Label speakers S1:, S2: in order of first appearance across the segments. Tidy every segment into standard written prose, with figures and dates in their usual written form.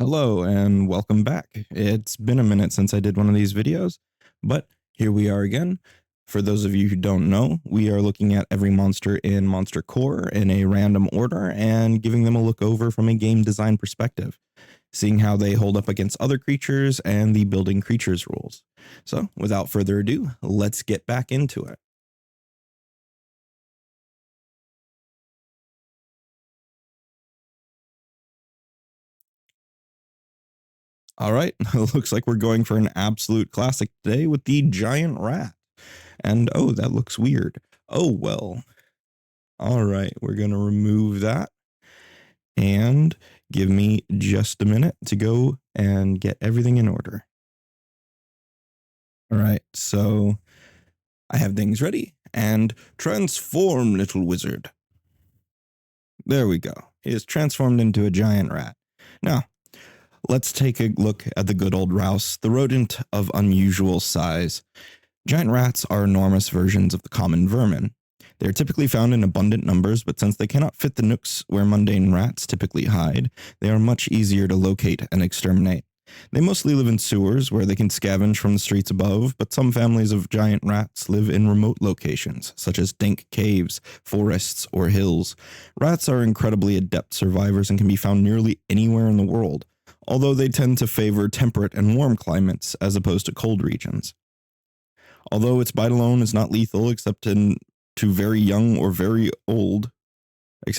S1: Hello and welcome back. It's been a minute since I did one of these videos, but here we are again. For those of you who don't know, we are looking at every monster in Monster Core in a random order and giving them a look over from a game design perspective, seeing how they hold up against other creatures and the building creatures rules. So without further ado, let's get back into it. All right, looks like we're going for an absolute classic today with the giant rat. And oh, that looks weird. Oh, well. All right, we're going to remove that and give me just a minute to go and get everything in order. All right, so I have things ready and transform, little wizard. There we go. He is transformed into a giant rat. Now, let's take a look at the good old R.O.U.S.E, the rodent of unusual size. Giant rats are enormous versions of the common vermin. They are typically found in abundant numbers, but since they cannot fit the nooks where mundane rats typically hide, they are much easier to locate and exterminate. They mostly live in sewers, where they can scavenge from the streets above, but some families of giant rats live in remote locations, such as dank caves, forests, or hills. Rats are incredibly adept survivors and can be found nearly anywhere in the world, although they tend to favor temperate and warm climates as opposed to cold regions. Although its bite alone is not lethal except to very young or very old, the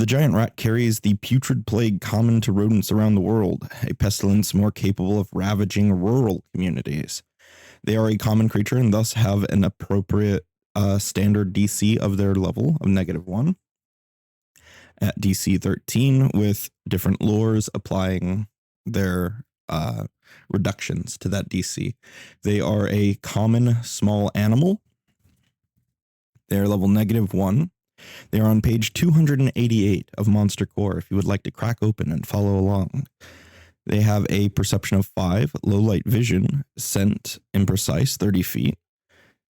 S1: giant rat carries the putrid plague common to rodents around the world, a pestilence more capable of ravaging rural communities. They are a common creature and thus have an appropriate standard DC of their level of -1 at DC 13, with different lores applying their reductions to that DC. They are a common small animal. They are level -1. They are on page 288 of Monster Core if you would like to crack open and follow along. They have a perception of 5, low light vision, scent imprecise 30 feet.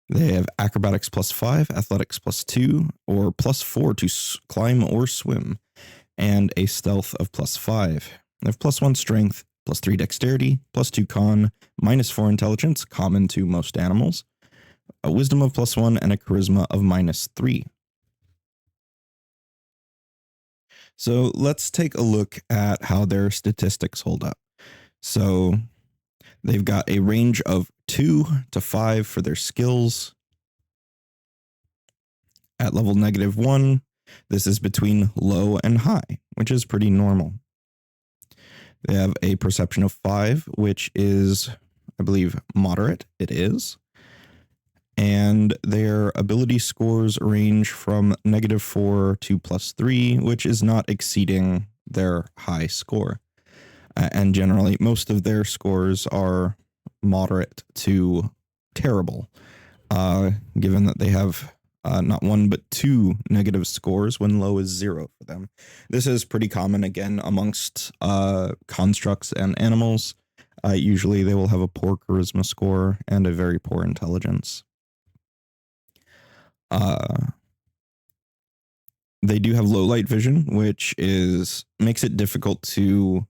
S1: They have acrobatics +5, athletics +2, or +4 to climb or swim, and a stealth of +5. They have +1 strength, +3 dexterity, +2 con, -4 intelligence, common to most animals, a wisdom of +1, and a charisma of -3. So let's take a look at how their statistics hold up. So they've got a range of 2 to 5 for their skills. At level -1, this is between low and high, which is pretty normal. They have a perception of 5, which is, I believe, moderate. It is. And their ability scores range from -4 to +3, which is not exceeding their high score. And generally, most of their scores are moderate to terrible, given that they have not 1 but 2 negative scores when low is 0 for them. This is pretty common, again, amongst constructs and animals. Usually they will have a poor charisma score and a very poor intelligence. They do have low light vision, which makes it difficult to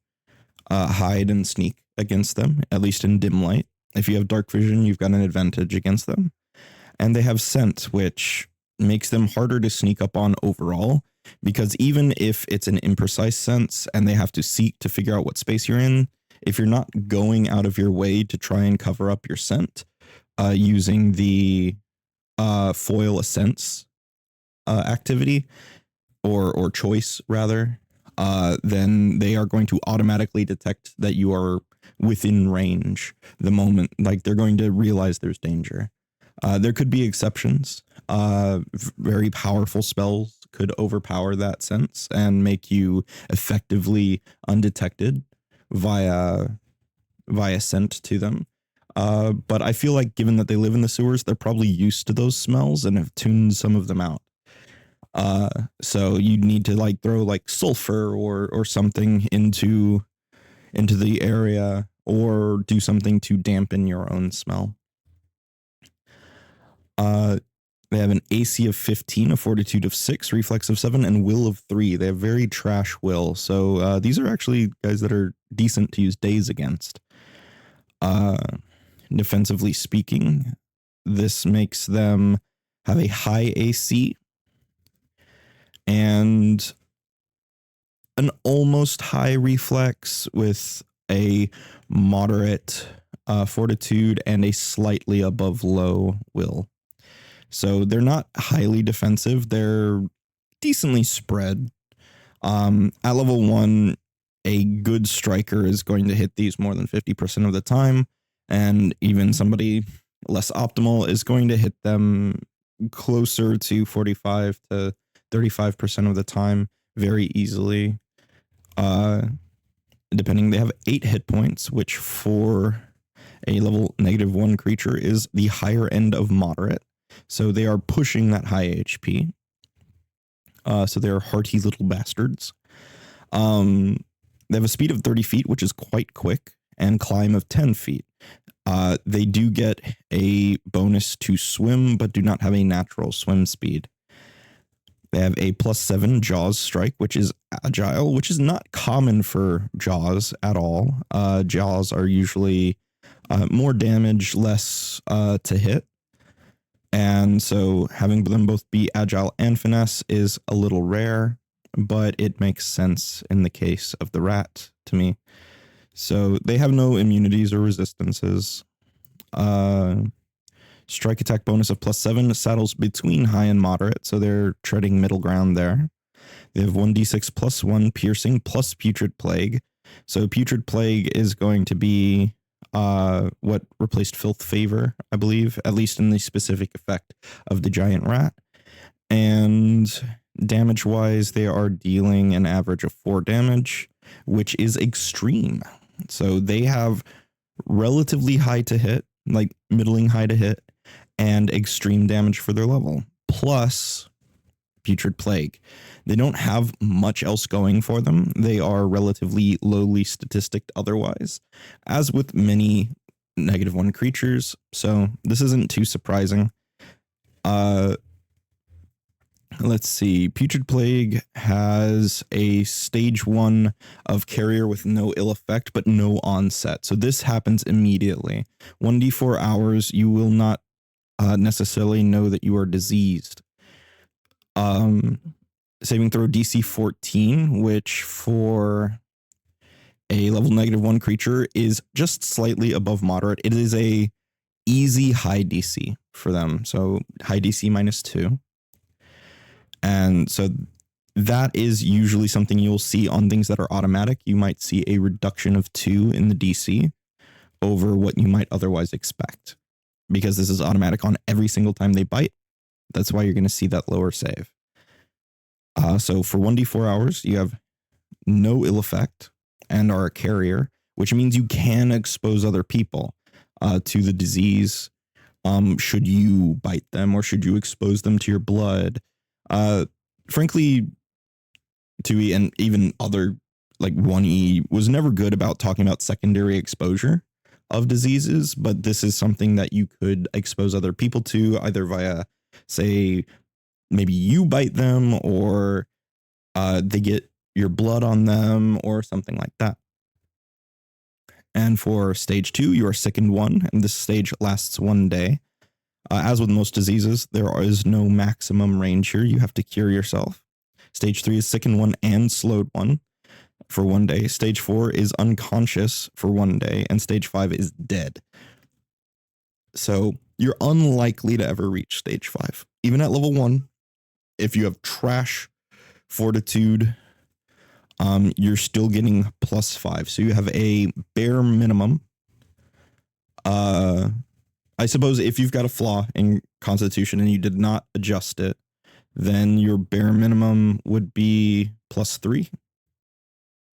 S1: hide and sneak against them, at least in dim light. If you have dark vision, you've got an advantage against them. And they have scent, which makes them harder to sneak up on overall, because even if it's an imprecise sense and they have to seek to figure out what space you're in, if you're not going out of your way to try and cover up your scent using the foil a sense activity or choice rather, then they are going to automatically detect that you are within range the moment, like they're going to realize there's danger. There could be exceptions. Very powerful spells could overpower that sense and make you effectively undetected via scent to them. But I feel like given that they live in the sewers, they're probably used to those smells and have tuned some of them out. So you'd need to like throw like sulfur or something into the area, or do something to dampen your own smell. They have an AC of 15, a fortitude of 6, reflex of 7, and will of 3. They have very trash will. So these are actually guys that are decent to use daze against. Defensively speaking, this makes them have a high AC and an almost high reflex with a moderate fortitude and a slightly above low will. So they're not highly defensive. They're decently spread. At level 1, a good striker is going to hit these more than 50% of the time. And even somebody less optimal is going to hit them closer to 45 to 35% of the time very easily. Depending, they have 8 hit points, which for a level -1 creature is the higher end of moderate. So they are pushing that high HP. So they're hearty little bastards. They have a speed of 30 feet, which is quite quick, and climb of 10 feet. They do get a bonus to swim, but do not have a natural swim speed. They have a +7 Jaws strike, which is agile, which is not common for Jaws at all. Jaws are usually more damage, less to hit. And so having them both be agile and finesse is a little rare, but it makes sense in the case of the rat to me. So they have no immunities or resistances. Strike attack bonus of +7, saddles between high and moderate, so they're treading middle ground there. They have 1d6 +1 piercing plus putrid plague. So putrid plague is going to be what replaced filth favor, I believe, at least in the specific effect of the giant rat. And damage wise, they are dealing an average of 4 damage, which is extreme. So they have relatively high to hit, like middling high to hit, and extreme damage for their level, plus putrid plague. They don't have much else going for them. They are relatively lowly statistic otherwise, as with many -1 creatures. So this isn't too surprising. Let's see. Putrid Plague has a stage 1 of carrier with no ill effect, but no onset. So this happens immediately. 1d4 hours, you will not necessarily know that you are diseased. Saving throw DC 14, which for a level -1 creature is just slightly above moderate. It is a easy high DC for them. So high DC -2. And so that is usually something you'll see on things that are automatic. You might see a reduction of 2 in the DC over what you might otherwise expect, because this is automatic on every single time they bite. That's why you're going to see that lower save. So for 1d4 hours, you have no ill effect and are a carrier, which means you can expose other people to the disease should you bite them or should you expose them to your blood. Frankly, 2e and even other like 1e was never good about talking about secondary exposure of diseases, but this is something that you could expose other people to either via, say, maybe you bite them or they get your blood on them or something like that. And for stage 2, you are sickened 1, and this stage lasts 1 day. As with most diseases, there is no maximum range here. You have to cure yourself. Stage 3 is sickened 1 and slowed 1 for 1 day. Stage 4 is unconscious for 1 day, and stage 5 is dead. So you're unlikely to ever reach stage 5. Even at level 1, if you have trash fortitude, you're still getting +5. So you have a bare minimum. I suppose if you've got a flaw in Constitution and you did not adjust it, then your bare minimum would be +3,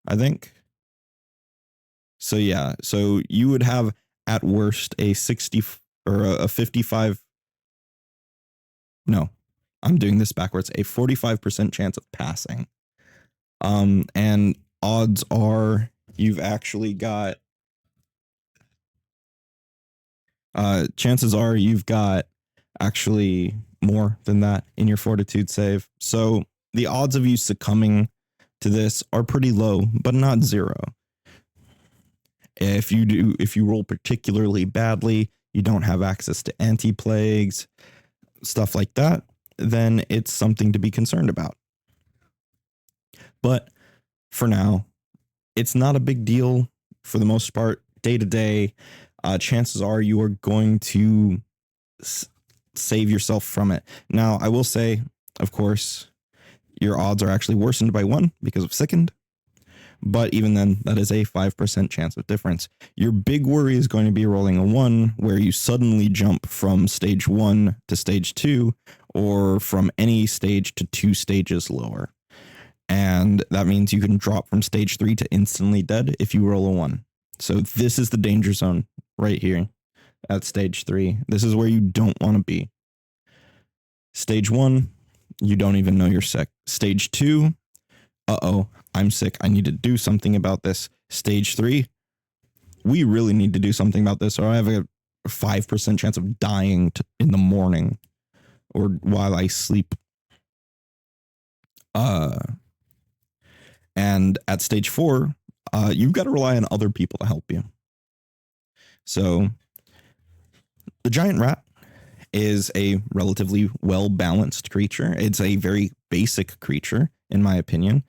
S1: I think. So yeah, so you would have at worst a 60 or a 55. No, I'm doing this backwards. A 45% chance of passing. And odds are you've actually got chances are you've got actually more than that in your fortitude save. So the odds of you succumbing to this are pretty low, but not zero. If you roll particularly badly, you don't have access to anti-plagues, stuff like that, then it's something to be concerned about. But for now, it's not a big deal for the most part. Day to day, chances are you are going to save yourself from it. Now, I will say, of course, your odds are actually worsened by 1 because of sickened. But even then, that is a 5% chance of difference. Your big worry is going to be rolling a 1 where you suddenly jump from stage 1 to stage 2 or from any stage to 2 stages lower. And that means you can drop from stage 3 to instantly dead if you roll a 1. So this is the danger zone right here at stage 3. This is where you don't want to be. Stage 1, you don't even know you're sick. Stage 2, I'm sick. I need to do something about this. Stage 3, we really need to do something about this, or I have a 5% chance of dying in the morning or while I sleep. And at stage 4, you've got to rely on other people to help you. So the giant rat is a relatively well-balanced creature. It's a very basic creature, in my opinion.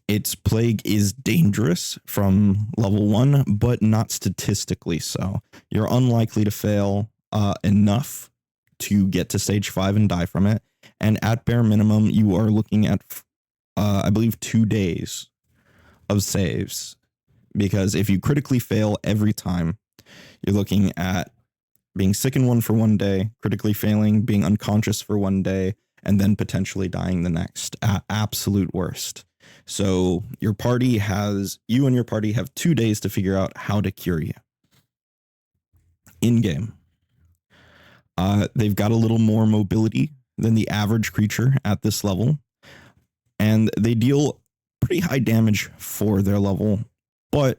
S1: Its plague is dangerous from level 1, but not statistically so. You're unlikely to fail enough to get to stage 5 and die from it. And at bare minimum, you are looking at, I believe, 2 days of saves. Because if you critically fail every time, you're looking at being sick in 1 for 1 day, critically failing, being unconscious for 1 day, and then potentially dying the next at absolute worst. So you and your party have 2 days to figure out how to cure you. In game, they've got a little more mobility than the average creature at this level, and they deal pretty high damage for their level. But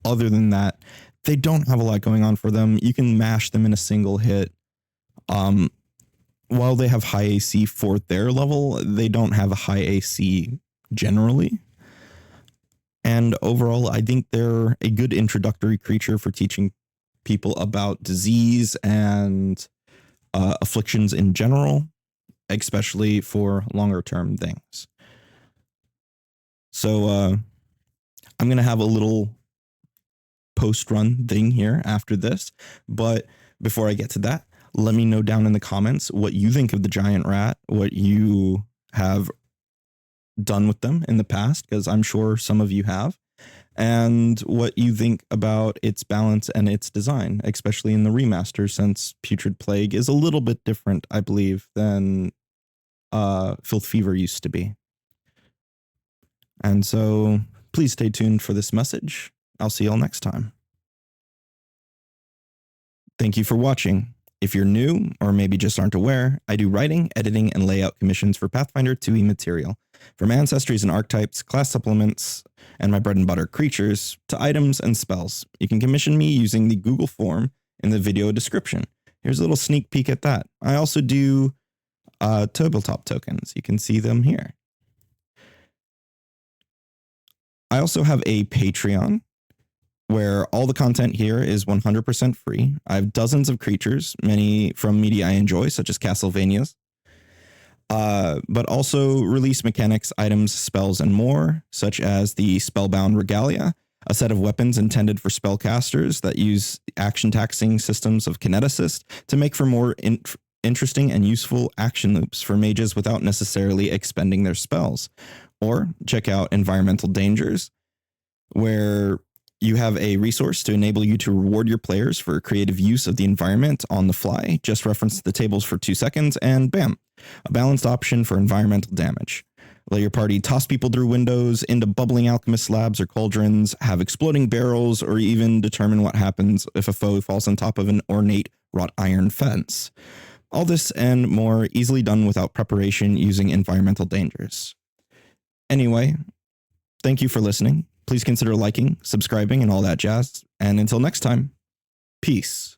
S1: other than that, they don't have a lot going on for them. You can mash them in a single hit. While they have high AC for their level, they don't have a high AC generally. And overall, I think they're a good introductory creature for teaching people about disease and afflictions in general, especially for longer term things. So I'm going to have a little post-run thing here after this. But before I get to that, let me know down in the comments what you think of the giant rat, what you have done with them in the past, because I'm sure some of you have, and what you think about its balance and its design, especially in the remaster, since Putrid Plague is a little bit different, I believe, than Filth Fever used to be. And so please stay tuned for this message. I'll see y'all next time. Thank you for watching. If you're new, or maybe just aren't aware, I do writing, editing, and layout commissions for Pathfinder 2e material, from ancestries and archetypes, class supplements, and my bread and butter creatures, to items and spells. You can commission me using the Google form in the video description. Here's a little sneak peek at that. I also do tabletop tokens. You can see them here. I also have a Patreon where all the content here is 100% free. I have dozens of creatures, many from media I enjoy, such as Castlevania's, but also release mechanics, items, spells, and more, such as the Spellbound Regalia, a set of weapons intended for spellcasters that use action-taxing systems of Kineticist to make for more interesting and useful action loops for mages without necessarily expending their spells. Or check out Environmental Dangers, where you have a resource to enable you to reward your players for creative use of the environment on the fly. Just reference the tables for 2 seconds and bam, a balanced option for environmental damage. Let your party toss people through windows, into bubbling alchemist labs or cauldrons, have exploding barrels, or even determine what happens if a foe falls on top of an ornate wrought iron fence. All this and more easily done without preparation using Environmental Dangers. Anyway, thank you for listening. Please consider liking, subscribing, and all that jazz. And until next time, peace.